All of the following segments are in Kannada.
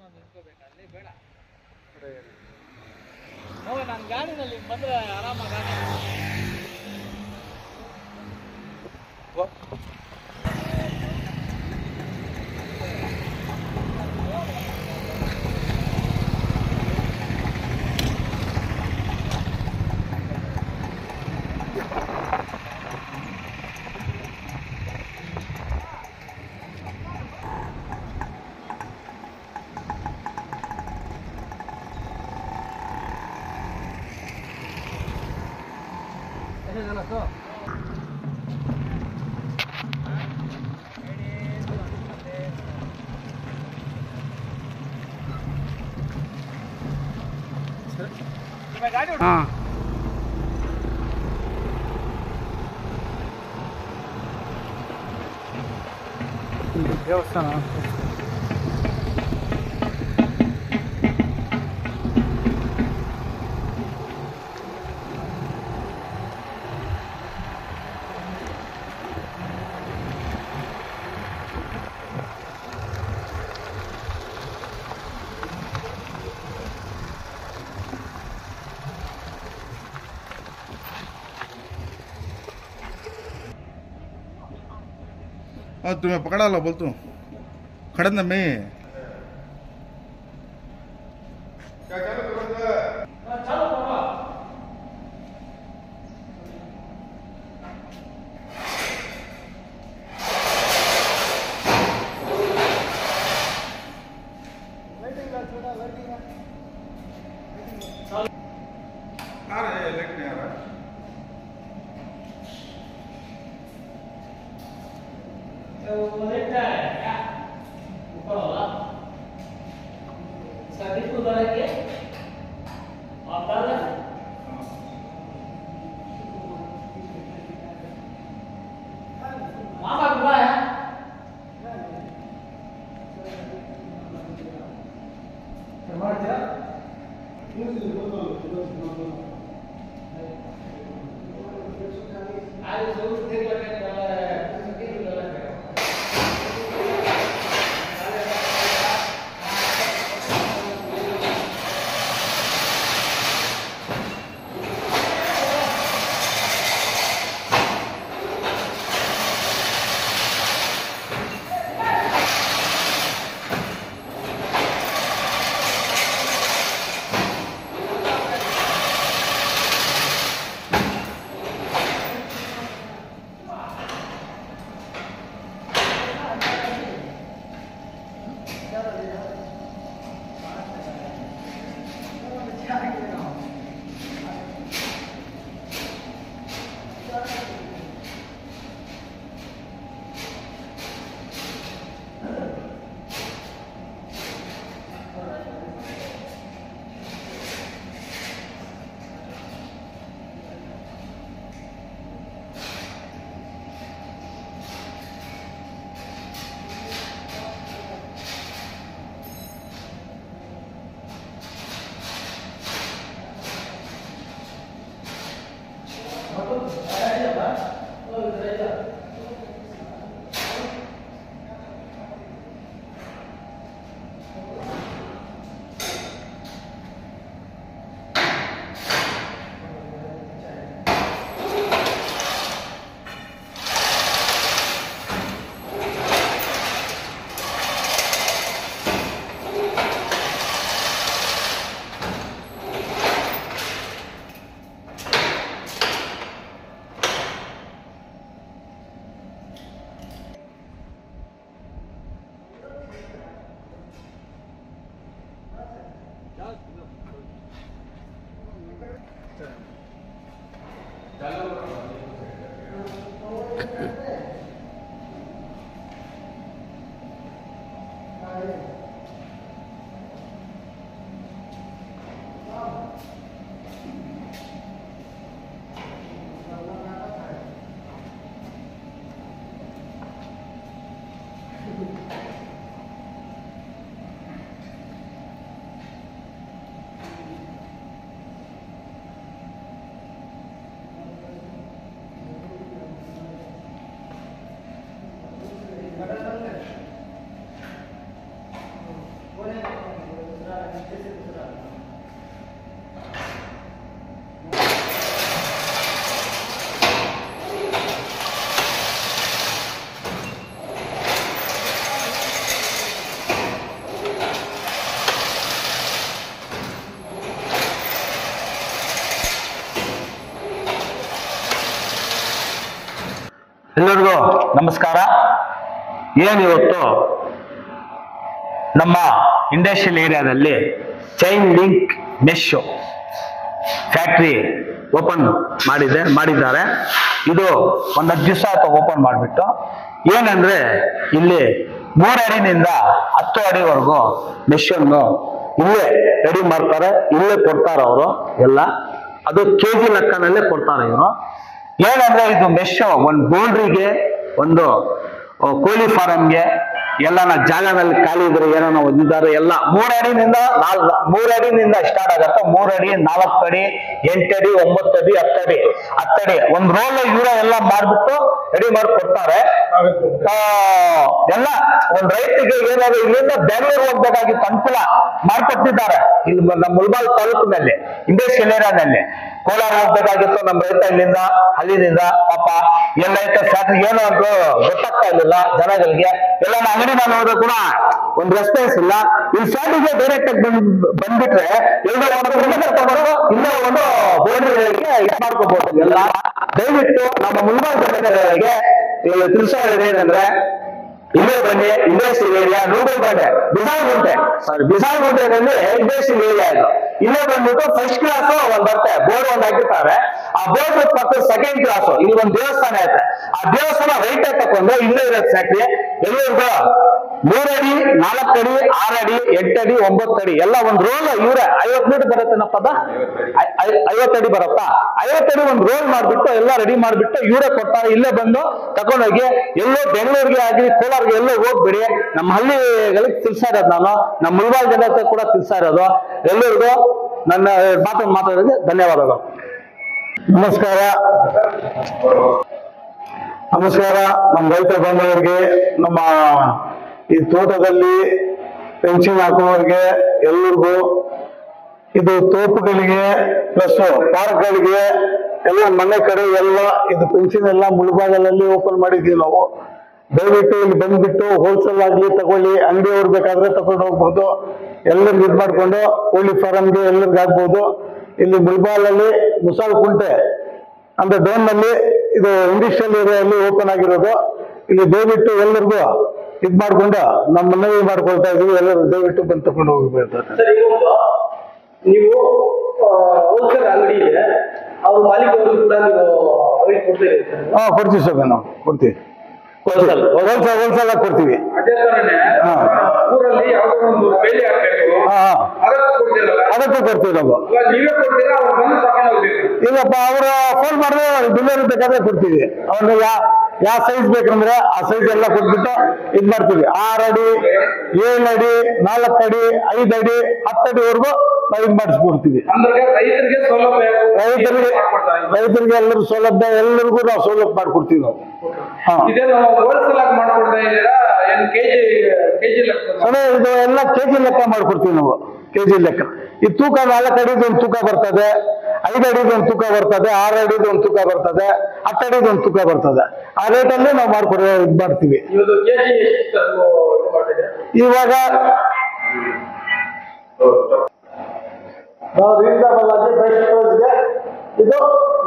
ನಿಂತ್ಕೋಬೇಕಲ್ಲಿ ಬೇಡ. ನಾನು ಗಾಡಿನಲ್ಲಿ ಬಂದರೆ ಆರಾಮಾಗಿ हाँ ದೇವಸ್ಥಾನ हाँ तुम्हें पकड़ा ला बोल तू खड़न में क्या चलो आ रहा है लेट नहीं आ रहा वो देखता है क्या ऊपर वाला सभी को उधर के और कर वहाँ पर हुआ है आज जरूर देख लगे ನಮಸ್ಕಾರ. ಏನಿವತ್ತು ನಮ್ಮ ಇಂಡಸ್ಟ್ರಿಯಲ್ ಏರಿಯಾದಲ್ಲಿ chain link mesh factory open ಮಾಡಿದ್ದಾರೆ. ಇದು ಒಂದು 10 ದಿವಸ ಆಯ್ತು ಓಪನ್ ಮಾಡಿಬಿಟ್ಟು. ಏನಂದ್ರೆ ಇಲ್ಲಿ 3 ಅಡಿನಿಂದ 10 ಅಡಿವರೆಗೂ ಮೆಶ್ ಅನ್ನು ಇಲ್ಲೇ ರೆಡಿ ಮಾಡ್ತಾರೆ, ಇಲ್ಲೇ ಕೊಡ್ತಾರೆ ಅವರು ಎಲ್ಲ. ಅದು KG ಲೆಕ್ಕನಲ್ಲೇ ಕೊಡ್ತಾರೆ ಇವರು. ಏನಂದ್ರೆ ಇದು ಮೆಶ್ ಒಂದು ಬೌಂಡ್ರಿಗೆ, ಒಂದು ಕೋಳಿ ಫಾರಂಗೆ ಎಲ್ಲ ಜಾಗದಲ್ಲಿ ಖಾಲಿ ಇದ್ರೆ ಏನೋ ಹೊಂದಿದ್ದಾರೆ ಎಲ್ಲ 3 ಅಡಿನಿಂದ 3 ಅಡಿನಿಂದ ಸ್ಟಾರ್ಟ್ ಆಗತ್ತೆ. 3 ಅಡಿ, 4 ಅಡಿ, 8 ಅಡಿ, 9 ಅಡಿ, 10 ಅಡಿ ಒಂದು ರೋಲ್ ಇವರ ಎಲ್ಲ ಮಾಡ್ಬಿಟ್ಟು ರೆಡಿ ಮಾಡಿ ಕೊಡ್ತಾರೆ ಎಲ್ಲ. ಒಂದು ರೈತರಿಗೆ ಏನಾದ್ರು ಇಲ್ಲಿಂದ ಬೆಂಗಳೂರು ಹೋಗ್ಬೇಕಾಗಿತ್ತು ಅನುಕೂಲ ಮಾಡ್ಕೊಟ್ಟಿದ್ದಾರೆ. ಇಲ್ಲಿ ನಮ್ಮ ಮುಳಬಾಲ್ ತಾಲೂಕಿನಲ್ಲಿ ಇಂಡಸ್ಟ್ರಿಯಲ್ ಏರಿಯಾದಲ್ಲಿ. ಕೋಲಾರ ಹೋಗ್ಬೇಕಾಗಿತ್ತು ನಮ್ಮ ರೈತ ಇಲ್ಲಿಂದ ಹಳ್ಳಿನಿಂದ ಪಾಪ ಎಲ್ಲ ಐತೆ ಫ್ಯಾಕ್ಟ್ರಿ ಏನೋ ಅಂತ ಗೊತ್ತಾಗ್ತಾ ಇರ್ಲಿಲ್ಲ ಜನಗಳಿಗೆ. ಎಲ್ಲ ಅಂಗಡಿ ಮೇಲೆ ಹೋದ್ರೆ ಕೂಡ ಒಂದು ರೆಸ್ಪಾನ್ಸ್ ಇಲ್ಲ. ಇಲ್ಲಿ ಫ್ಯಾಕ್ಟ್ರಿಗೆ ಡೈರೆಕ್ಟ್ ಆಗಿ ಬಂದ್ಬಿಟ್ರೆ ಎಲ್ಲ ಇನ್ನೂ ಒಂದು ಬೋರ್ಡ್ಗಳಿಗೆ ಇದು ಮಾಡ್ಕೋಬಹುದು ಎಲ್ಲ. ದಯವಿಟ್ಟು ನಮ್ಮ ಮುಳಬಾಲ್ ಜನರಿಗೆ ತಿಳಿಸೋದು ಏನಂದ್ರೆ, ಇಲ್ಲೇ ಬನ್ನಿ, ಇಂಡಸ್ಟ್ರಿಯಲ್ ಏರಿಯಾ ನೂಗಲ್ಬಂಡೆ ಬಿಸಾಲ್ಗುಂಟೆನಲ್ಲಿ ಇಂಡಸ್ಟ್ರಿಯಲ್ ಏರಿಯಾ ಇದು. ಇಲ್ಲೇ ಬಂದ್ಬಿಟ್ಟು ಫಸ್ಟ್ ಕ್ಲಾಸ್ ಒಂದ್ ಬರುತ್ತೆ, ಬೋರ್ಡ್ ಒಂದು ಹಾಕಿರ್ತಾರೆ. ಆ ಬೋರ್ಡ್ ಪಕ್ಕ ಸೆಕೆಂಡ್ ಕ್ಲಾಸ್, ಇಲ್ಲಿ ಒಂದು ದೇವಸ್ಥಾನ ಐತೆ. ಆ ದೇವಸ್ಥಾನ ರೈಟ್ ತಕೊಂಡು ಇಲ್ಲೇ ಇರೋದು ಫ್ಯಾಕ್ಟ್ರಿ. ಎಲ್ಲರಿಗೂ 3 ಅಡಿ, 4 ಅಡಿ, 6 ಅಡಿ, 8 ಅಡಿ, 9 ಅಡಿ ಎಲ್ಲ ಒಂದು ರೋಲ್ ಇವ್ರೆ 50 ಮೀಟರ್ ಬರುತ್ತೇನಪ್ಪದ, 50 ಅಡಿ ಬರುತ್ತಾ, 50 ಅಡಿ ಒಂದು ರೋಲ್ ಮಾಡ್ಬಿಟ್ಟು ಎಲ್ಲ ರೆಡಿ ಮಾಡ್ಬಿಟ್ಟು ಇವರೇ ಕೊಡ್ತಾರೆ. ಇಲ್ಲೇ ಬಂದು ತಗೊಂಡೋಗಿ ಎಲ್ಲೋ ಬೆಂಗಳೂರಿಗೆ ಆಗಲಿ ಕೋಲಾರ್ಗೆ ಎಲ್ಲೋ ಹೋಗ್ಬಿಡಿ. ನಮ್ಮ ಹಳ್ಳಿಗಳಿಗೆ ತಿಳಿಸ್ತಾ ಇರೋದು ನಾನು, ನಮ್ಮ ಮುಳಬಾಲ್ ಜನತೆ ಕೂಡ ತಿಳಿಸ್ತಾ ಇರೋದು. ಎಲ್ಲರಿಗೂ ನನ್ನ ಮಾತಾಡೋದಕ್ಕೆ ಧನ್ಯವಾದಗಳು. ನಮಸ್ಕಾರ. ನಮ್ಮ ರೈತ ಬಾಂಧವರಿಗೆ, ನಮ್ಮ ಈ ತೋಟದಲ್ಲಿ ಪೆನ್ಷನ್ ಹಾಕುವವರಿಗೆ ಎಲ್ಲರಿಗೂ, ಇದು ತೋಪುಗಳಿಗೆ ಪ್ಲಸ್ ಪಾರ್ಕ್ಗಳಿಗೆ ಎಲ್ಲ ಮನೆ ಕಡೆ ಎಲ್ಲ ಇದು ಪೆನ್ಷನ್ ಎಲ್ಲ ಮುಳಬಾಗಲಲ್ಲಿ ಓಪನ್ ಮಾಡಿದ್ದೀವಿ ನಾವು. ದಯವಿಟ್ಟು ಇಲ್ಲಿ ಬಂದ್ಬಿಟ್ಟು ಹೋಲ್ಸೇಲ್ ಆಗಲಿ ತಗೊಳ್ಳಿ, ಅಂಗಡಿಯವ್ರು ಬೇಕಾದ್ರೆ ತಗೊಂಡು ಹೋಗ್ಬೋದು. ಎಲ್ಲರಿಗೂ ಇದು ಮಾಡಿಕೊಂಡು ಕೋಳಿ ಫಾರಮ್ಗೆ ಎಲ್ಲರಿಗೂ ಆಗ್ಬೋದು. ಇಲ್ಲಿ ಮುಳಬಾಗಲಲ್ಲಿ ಮುಸಾಲ್ಕುಂಟೆ ಅಂದ್ರೆ ಡೌನ್ನಲ್ಲಿ ಇದು ಇಂಡಸ್ಟ್ರಿಯಲ್ ಏರಿಯಾದಲ್ಲಿ ಓಪನ್ ಆಗಿರೋದು. ಇಲ್ಲಿ ದಯವಿಟ್ಟು ಎಲ್ಲರಿಗೂ ಇದು ಮಾಡ್ಕೊಂಡು ನಮ್ಮ ಮನವಿ ಮಾಡ್ಕೊಳ್ತಾ ಇದೀವಿ. ಎಲ್ಲರೂ ದಯವಿಟ್ಟು ಬಂದು ತಗೊಂಡು ಹೋಗ್ಬೇಕು. ನೀವು ಹೋಲ್ಸೇಲ್ ಅಂಗಡಿ ಇದೆ, ಅವ್ರ ಮಾಲೀಕರು ಕೂಡ ನೀವು ಅಂಗಡಿ ಕೊಡ್ತೀರಿ? ಕೊಡ್ತೀವಿ ಸರ್, ನಾವು ಕೊಡ್ತೀವಿ. ಹೋಲ್ಸೇಲ್ ಆಗಿ ಕೊಡ್ತೀವಿ. ಅದೇ ತರನೇ ಊರಲ್ಲಿ ಯಾವ್ದೋ ಒಂದು ಬೇಲಿ ಹಾಕ್ಬೇಕು, ಅದಕ್ಕೂ ಕೊಡ್ತೀವಿ ನಾವು. ನೀವೇ ಕೊಡ್ತೀರಾ, ಅವ್ರು ಬಂದು ತಗೊಂಡು ಹೋಗ್ಬೇಕು? ಇಲ್ಲಪ್ಪ, ಅವ್ರ ಫೋನ್ ಮಾಡಿದ್ರೆ ಡೆಲಿವರಿ ಬೇಕಾದ್ರೆ ಕೊಡ್ತೀವಿ. ಅವ್ರಿಗೆ ಯಾವ ಸೈಜ್ ಬೇಕಂದ್ರೆ ಆ ಸೈಜ್ ಎಲ್ಲ ಕೊಟ್ಬಿಟ್ಟು ಇದು ಮಾಡ್ತೀವಿ. 6 ಅಡಿ, 7 ಅಡಿ, 4 ಅಡಿ, 5 ಅಡಿ, 10 ಅಡಿವರೆಗೂ ನಾವು ಇದು ಮಾಡಿಸ್ಕೊಡ್ತೀವಿ. ರೈತರಿಗೆ ಸೌಲಭ್ಯ, ರೈತರಿಗೆ ಎಲ್ಲರೂ ಸೌಲಭ್ಯ, ಎಲ್ಲರಿಗೂ ನಾವು ಸೌಲಭ್ಯ ಮಾಡ್ಕೊಡ್ತೀವಿ ನಾವು. ಇದೇನು ಹೋಲ್ಸೇಲ್ ಆಗಿ ಮಾಡ್ಕೊಡ್ತಾ ಇದ್ದೀರಾ, ಏನು ಕೆಜಿ ಲೆಕ್ಕ? ಇದು ಎಲ್ಲ ಕೆಜಿ ಲೆಕ್ಕ ಮಾಡ್ಕೊಡ್ತೀವಿ ನಾವು. ಕೆಜಿ ಲೆಕ್ಕ. ಈ ತೂಕ 4 ಅಡಿದು ಒಂದು ತೂಕ ಬರ್ತದೆ, 5 ಅಡಿದು ಒಂದು ತೂಕ ಬರ್ತದೆ, 6 ಅಡಿದು ಒಂದು ತೂಕ ಬರ್ತದೆ, 10 ಅಡಿದು ಒಂದು ತೂಕ ಬರ್ತದೆ. ಆ ರೇಟಲ್ಲಿ ನಾವು ಇದು ಮಾಡ್ತೀವಿ. ಇವಾಗ ನಾವು ರೀಸನಬಲ್ ಆಗಿ ಬೆಸ್ಟ್ ಪ್ರೈಸ್ಗೆ ಇದು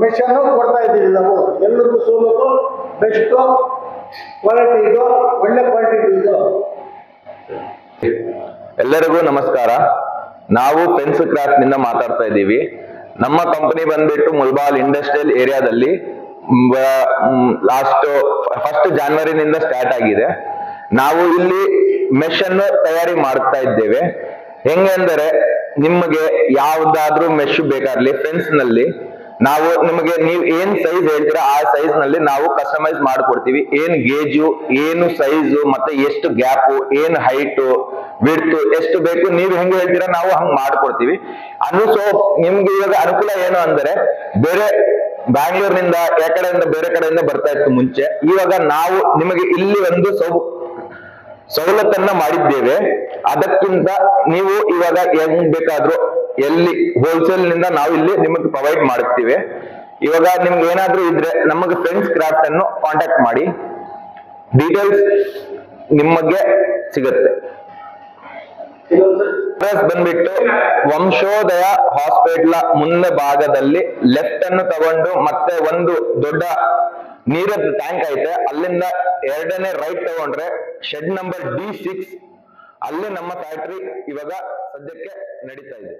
ಮೆಷನ್ ಕೊಡ್ತಾ ಇದ್ದೀವಿ ನಾವು. ಎಲ್ಲರಿಗೂ ಸೋಲೋದು ಬೆಸ್ಟ್ ಕ್ವಾಲಿಟಿ, ಇದು ಒಳ್ಳೆ ಕ್ವಾಲಿಟಿ ಇದು. ಎಲ್ಲರಿಗೂ ನಮಸ್ಕಾರ. ನಾವು ಪೆನ್ಸ್ ಕ್ರಾಫ್ಟ್ ನಿಂದ ಮಾತಾಡ್ತಾ ಇದ್ದೀವಿ. ನಮ್ಮ ಕಂಪನಿ ಬಂದ್ಬಿಟ್ಟು ಮುಳಬಾಲ್ ಇಂಡಸ್ಟ್ರಿಯಲ್ ಏರಿಯಾದಲ್ಲಿ ಫಸ್ಟ್ ಜಾನ್ವರಿನಿಂದ ಸ್ಟಾರ್ಟ್ ಆಗಿದೆ. ನಾವು ಇಲ್ಲಿ ಮೆಶ್ ಅನ್ನು ತಯಾರಿ ಮಾಡ್ತಾ ಇದ್ದೇವೆ. ಹೆಂಗೆಂದರೆ, ನಿಮಗೆ ಯಾವ್ದಾದ್ರೂ ಮೆಶ್ ಬೇಕಾಗ್ಲಿ ಫೆನ್ಸ್ ನಲ್ಲಿ ನಾವು ನಿಮಗೆ ನೀವು ಏನ್ ಸೈಜ್ ಹೇಳ್ತೀರಾ ಆ ಸೈಜ್ ನಲ್ಲಿ ನಾವು ಕಸ್ಟಮೈಸ್ ಮಾಡ್ಕೊಡ್ತೀವಿ. ಏನ್ ಗೇಜು, ಏನು ಸೈಜು, ಮತ್ತೆ ಎಷ್ಟು ಗ್ಯಾಪು, ಏನ್ ಹೈಟು, ವಿಡ್ತು ಎಷ್ಟು ಬೇಕು ನೀವು ಹೆಂಗ್ ಹೇಳ್ತೀರಾ ನಾವು ಹಂಗ್ ಮಾಡ್ಕೊಡ್ತೀವಿ. ಸೊ ನಿಮ್ಗೆ ಇವಾಗ ಅನುಕೂಲ ಏನು ಅಂದ್ರೆ, ಬೇರೆ ಬ್ಯಾಂಗ್ಳೂರ್ನಿಂದ ಬೇರೆ ಕಡೆಯಿಂದ ಬರ್ತಾ ಇತ್ತು ಮುಂಚೆ. ಇವಾಗ ನಾವು ನಿಮಗೆ ಇಲ್ಲಿ ಒಂದು ಸವಲತ್ತನ್ನ ಮಾಡಿದ್ದೇವೆ. ಅದಕ್ಕಿಂತ ನೀವು ಇವಾಗ ಹೆಂಗ್ ಬೇಕಾದ್ರೂ ಎಲ್ಲಿ ಹೋಲ್ಸೇಲ್ ನಿಂದ ನಾವು ಇಲ್ಲಿ ನಿಮಗೆ ಪ್ರೊವೈಡ್ ಮಾಡ್ತೀವಿ. ಇವಾಗ ನಿಮ್ಗೆ ಏನಾದ್ರೂ ಇದ್ರೆ ನಮಗೆ ಫ್ರೆಂಡ್ಸ್ ಕ್ರಾಫ್ಟ್ ಅನ್ನು ಕಾಂಟ್ಯಾಕ್ಟ್ ಮಾಡಿ, ಡೀಟೇಲ್ಸ್ ನಿಮಗೆ ಸಿಗುತ್ತೆ. ಅಡ್ರೆಸ್ ಬಂದ್ಬಿಟ್ಟು ವಂಶೋದಯ ಹಾಸ್ಪಿಟಲ್ ಮುಂದೆ ಭಾಗದಲ್ಲಿ ಲೆಫ್ಟ್ ಅನ್ನು ತಗೊಂಡು ಮತ್ತೆ ಒಂದು ದೊಡ್ಡ ನೀರದ ಟ್ಯಾಂಕ್ ಐತೆ, ಅಲ್ಲಿಂದ ಎರಡನೇ ರೈಟ್ ತಗೊಂಡ್ರೆ ಶೆಡ್ ನಂಬರ್ D6 ಅಲ್ಲಿ ನಮ್ಮ ಫ್ಯಾಕ್ಟರಿ ಇವಾಗ ಸದ್ಯಕ್ಕೆ ನಡೀತಾ ಇದೆ.